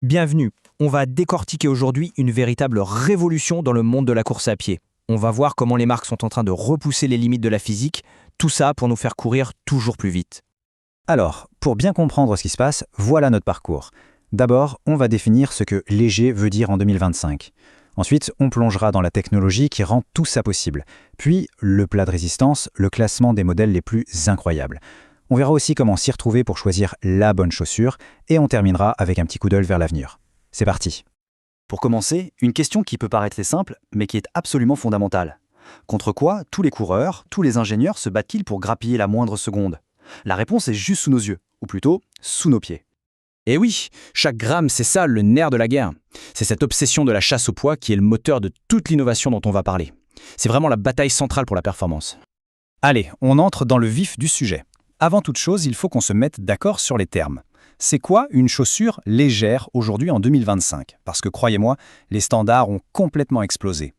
Bienvenue, on va décortiquer aujourd'hui une véritable révolution dans le monde de la course à pied. On va voir comment les marques sont en train de repousser les limites de la physique, tout ça pour nous faire courir toujours plus vite. Alors, pour bien comprendre ce qui se passe, voilà notre parcours. D'abord, on va définir ce que léger veut dire en 2025. Ensuite, on plongera dans la technologie qui rend tout ça possible. Puis, le plat de résistance, le classement des modèles les plus incroyables. On verra aussi comment s'y retrouver pour choisir la bonne chaussure et on terminera avec un petit coup d'œil vers l'avenir. C'est parti. Pour commencer, une question qui peut paraître simple, mais qui est absolument fondamentale. Contre quoi tous les coureurs, tous les ingénieurs se battent-ils pour grappiller la moindre seconde? La réponse est juste sous nos yeux, ou plutôt sous nos pieds. Et oui, chaque gramme, c'est ça le nerf de la guerre. C'est cette obsession de la chasse au poids qui est le moteur de toute l'innovation dont on va parler. C'est vraiment la bataille centrale pour la performance. Allez, on entre dans le vif du sujet. Avant toute chose, il faut qu'on se mette d'accord sur les termes. C'est quoi une chaussure légère aujourd'hui en 2025? Parce que croyez-moi, les standards ont complètement explosé.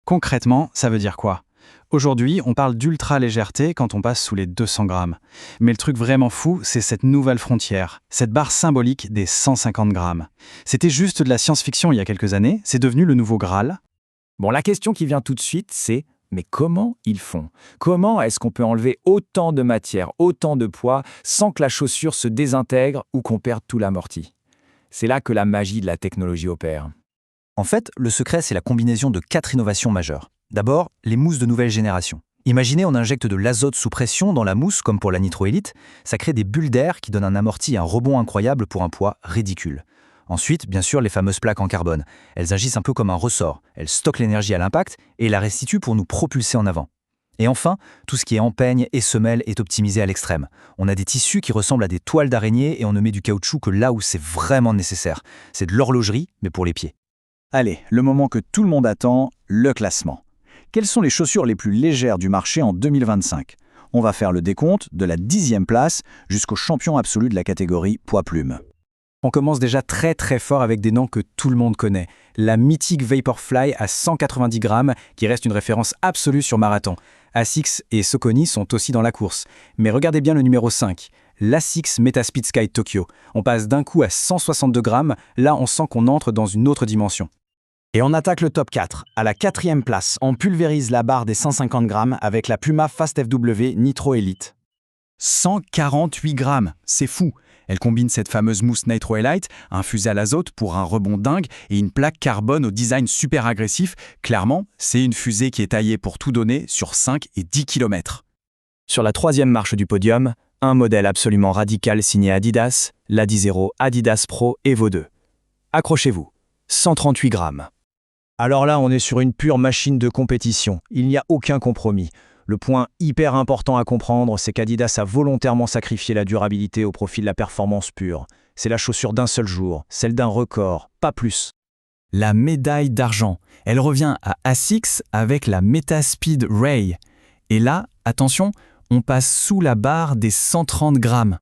Concrètement, ça veut dire quoi? Aujourd'hui, on parle d'ultra-légèreté quand on passe sous les 200 grammes. Mais le truc vraiment fou, c'est cette nouvelle frontière, cette barre symbolique des 150 grammes. C'était juste de la science-fiction il y a quelques années, c'est devenu le nouveau Graal. Bon, la question qui vient tout de suite, c'est mais comment ils font? Comment est-ce qu'on peut enlever autant de matière, autant de poids, sans que la chaussure se désintègre ou qu'on perde tout l'amorti? C'est là que la magie de la technologie opère. En fait, le secret, c'est la combinaison de 4 innovations majeures. D'abord, les mousses de nouvelle génération. Imaginez, on injecte de l'azote sous pression dans la mousse, comme pour la Nitro Elite. Ça crée des bulles d'air qui donnent un amorti et un rebond incroyable pour un poids ridicule. Ensuite, bien sûr, les fameuses plaques en carbone. Elles agissent un peu comme un ressort. Elles stockent l'énergie à l'impact et la restituent pour nous propulser en avant. Et enfin, tout ce qui est empeigne et semelle est optimisé à l'extrême. On a des tissus qui ressemblent à des toiles d'araignée et on ne met du caoutchouc que là où c'est vraiment nécessaire. C'est de l'horlogerie, mais pour les pieds. Allez, le moment que tout le monde attend, le classement. Quelles sont les chaussures les plus légères du marché en 2025? On va faire le décompte de la 10e place jusqu'au champion absolu de la catégorie poids-plume. On commence déjà très fort avec des noms que tout le monde connaît. La mythique Vaporfly à 190 grammes, qui reste une référence absolue sur marathon. Asics et Saucony sont aussi dans la course. Mais regardez bien le numéro 5, l'Asics Metaspeed Sky Tokyo. On passe d'un coup à 162 grammes, là on sent qu'on entre dans une autre dimension. Et on attaque le top 4. À la 4e place, on pulvérise la barre des 150 grammes avec la Puma Fast FW Nitro Elite. 148 grammes, c'est fou. Elle combine cette fameuse mousse Nitro Elite, infusée à l'azote pour un rebond dingue et une plaque carbone au design super agressif. Clairement, c'est une fusée qui est taillée pour tout donner sur 5 et 10 km. Sur la 3e marche du podium, un modèle absolument radical signé Adidas, l'Adizero Adidas Pro Evo 2. Accrochez-vous, 138 grammes. Alors là, on est sur une pure machine de compétition. Il n'y a aucun compromis. Le point hyper important à comprendre, c'est qu'Adidas a volontairement sacrifié la durabilité au profit de la performance pure. C'est la chaussure d'un seul jour, celle d'un record, pas plus. La médaille d'argent, elle revient à Asics avec la Metaspeed Ray. Et là, attention, on passe sous la barre des 130 grammes.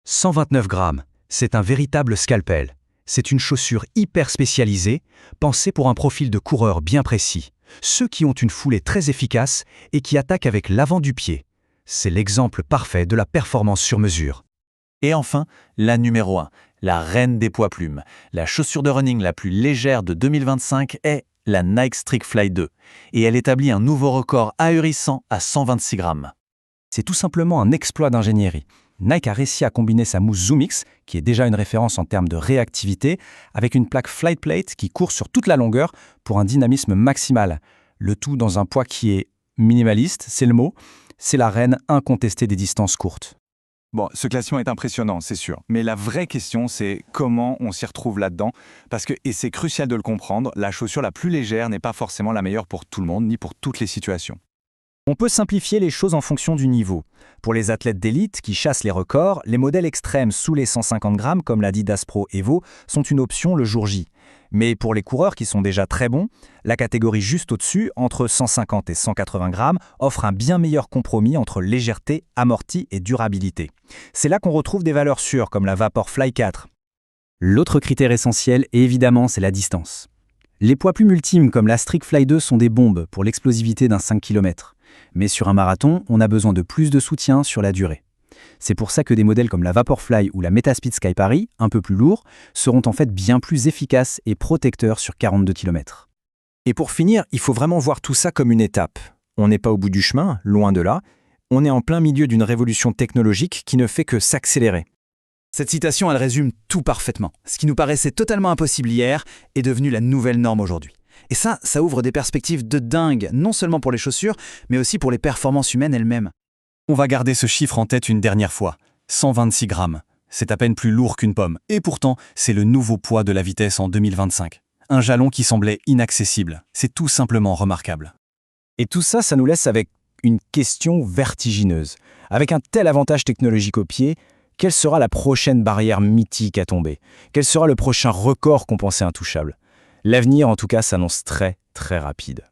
129 grammes, c'est un véritable scalpel. C'est une chaussure hyper spécialisée, pensée pour un profil de coureur bien précis. Ceux qui ont une foulée très efficace et qui attaquent avec l'avant du pied. C'est l'exemple parfait de la performance sur mesure. Et enfin, la numéro 1, la reine des poids plumes. La chaussure de running la plus légère de 2025 est la Nike Streak Fly 2. Et elle établit un nouveau record ahurissant à 126 grammes. C'est tout simplement un exploit d'ingénierie. Nike a réussi à combiner sa mousse ZoomX, qui est déjà une référence en termes de réactivité, avec une plaque Flight Plate qui court sur toute la longueur pour un dynamisme maximal. Le tout dans un poids qui est minimaliste, c'est le mot, c'est la reine incontestée des distances courtes. Bon, ce classement est impressionnant, c'est sûr. Mais la vraie question, c'est comment on s'y retrouve là-dedans. Parce que, et c'est crucial de le comprendre, la chaussure la plus légère n'est pas forcément la meilleure pour tout le monde, ni pour toutes les situations. On peut simplifier les choses en fonction du niveau. Pour les athlètes d'élite qui chassent les records, les modèles extrêmes sous les 150 grammes comme l'Adidas Pro Evo sont une option le jour J. Mais pour les coureurs qui sont déjà très bons, la catégorie juste au-dessus, entre 150 et 180 grammes, offre un bien meilleur compromis entre légèreté, amorti et durabilité. C'est là qu'on retrouve des valeurs sûres comme la Vaporfly 4. L'autre critère essentiel, évidemment, c'est la distance. Les poids plumes ultimes comme la Streak Fly 2 sont des bombes pour l'explosivité d'un 5 km. Mais sur un marathon, on a besoin de plus de soutien sur la durée. C'est pour ça que des modèles comme la Vaporfly ou la Metaspeed Skypari, un peu plus lourds, seront en fait bien plus efficaces et protecteurs sur 42 km. Et pour finir, il faut vraiment voir tout ça comme une étape. On n'est pas au bout du chemin, loin de là. On est en plein milieu d'une révolution technologique qui ne fait que s'accélérer. Cette citation, elle résume tout parfaitement. Ce qui nous paraissait totalement impossible hier est devenu la nouvelle norme aujourd'hui. Et ça ouvre des perspectives de dingue, non seulement pour les chaussures, mais aussi pour les performances humaines elles-mêmes. On va garder ce chiffre en tête une dernière fois. 126 grammes. C'est à peine plus lourd qu'une pomme. Et pourtant, c'est le nouveau poids de la vitesse en 2025. Un jalon qui semblait inaccessible. C'est tout simplement remarquable. Et tout ça, ça nous laisse avec une question vertigineuse. Avec un tel avantage technologique au pied, quelle sera la prochaine barrière mythique à tomber? Quel sera le prochain record qu'on pensait intouchable? L'avenir, en tout cas, s'annonce très, très rapide.